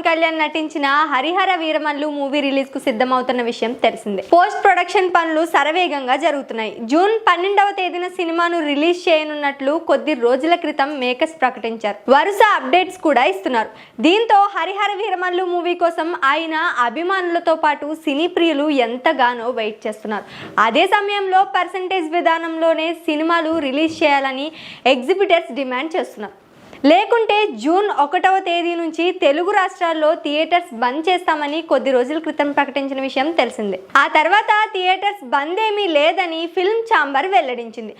కళ్యాణ్ నటించిన Harihara Veeramallu movie release కు సిద్ధమవుతున్న విషయం తెలిసిందే. పోస్ట్ ప్రొడక్షన్ పనులు శరవేగంగా జరుగుతున్నాయి. జూన్ 12వ తేదీన సినిమాను రిలీజ్ చేయనున్నట్లు కొద్ది రోజుల క్రితం మేకర్స్ ప్రకటించారు. వరుస అప్డేట్స్ కూడా ఇస్తున్నారు. దీంతో హరిహర వీరమల్లు మూవీ కోసం ఆయన అభిమానులతో పాటు సినీ ప్రియులు ఎంతగానో వెయిట్ చేస్తున్నారు. అదే సమయంలో పర్సంటేజ్ విధానంలోనే సినిమాలు రిలీజ్ చేయాలని ఎగ్జిబిటర్స్ డిమాండ్ చేస్తున్నారు. లేకుంటే జూన్ 1వ తేదీ నుంచి తెలుగు రాష్ట్రాల్లో థియేటర్స్ బంద్ చేస్తామని కొద్ది రోజుల క్రితం ప్రకటించిన విషయం తెలిసిందే. ఆ తర్వాత థియేటర్స్ బంద్ ఏమీ లేదని ఫిల్మ్ ఛాంబర్ వెల్లడించింది.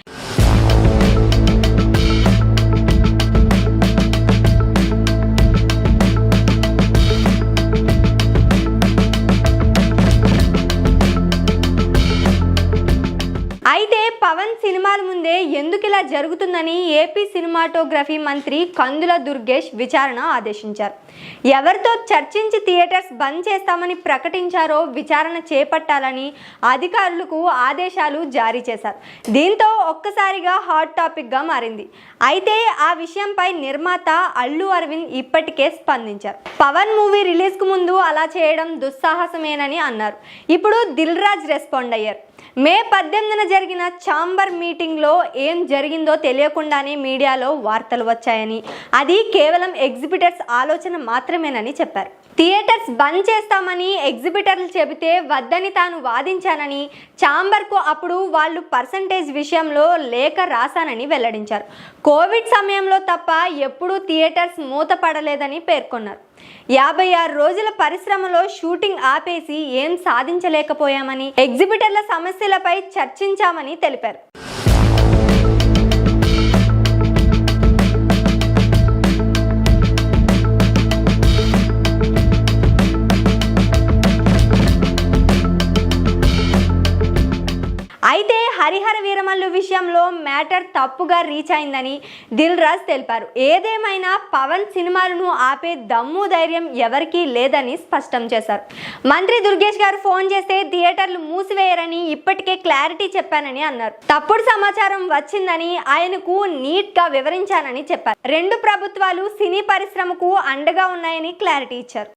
అయితే పవన్ సినిమాల ముందే ఎందుకు ఇలా జరుగుతుందని ఏపీ సినిమాటోగ్రఫీ మంత్రి కందుల దుర్గేష్ విచారణ ఆదేశించారు. ఎవరితో చర్చించి థియేటర్స్ బంద్ చేస్తామని ప్రకటించారో విచారణ చేపట్టాలని అధికారులకు ఆదేశాలు జారీ చేశారు. దీంతో ఒక్కసారిగా హాట్ టాపిక్గా మారింది. అయితే ఆ విషయంపై నిర్మాత అల్లు అరవింద్ ఇప్పటికే స్పందించారు. పవన్ మూవీ రిలీజ్కు ముందు అలా చేయడం దుస్సాహసమేనని అన్నారు. ఇప్పుడు దిల్ రాజు రెస్పాండ్ అయ్యారు. మే 18న జరిగిన ఛాంబర్ మీటింగ్లో ఏం జరిగిందో తెలియకుండానే మీడియాలో వార్తలు వచ్చాయని, అది కేవలం ఎగ్జిబిటర్స్ ఆలోచన మాత్రమేనని చెప్పారు. థియేటర్స్ బంద్ చేస్తామని ఎగ్జిబిటర్లు చెబితే వద్దని తాను వాదించానని, ఛాంబర్కు అప్పుడు వాళ్ళు పర్సంటేజ్ విషయంలో లేఖ రాశానని వెల్లడించారు. కోవిడ్ సమయంలో తప్ప ఎప్పుడూ థియేటర్స్ మూతపడలేదని పేర్కొన్నారు. 56 రోజుల పరిశ్రమలో షూటింగ్ ఆపేసి ఏం సాధించలేకపోయామని, ఎగ్జిబిటర్ల సమస్యలపై చర్చించామని తెలిపారు. అయితే హరిహర వీరమల్లు విషయంలో మ్యాటర్ తప్పుగా రీచ్ అయిందని దిల్ రాజ్ తెలిపారు. ఏదేమైనా పవన్ సినిమాలను ఆపే దమ్ము ధైర్యం ఎవరికీ లేదని స్పష్టం చేశారు. మంత్రి దుర్గేష్ గారు ఫోన్ చేస్తే థియేటర్లు మూసివేయరని ఇప్పటికే క్లారిటీ చెప్పానని అన్నారు. తప్పుడు సమాచారం వచ్చిందని ఆయనకు నీట్ గా వివరించానని చెప్పారు. రెండు ప్రభుత్వాలు సినీ పరిశ్రమకు అండగా ఉన్నాయని క్లారిటీ ఇచ్చారు.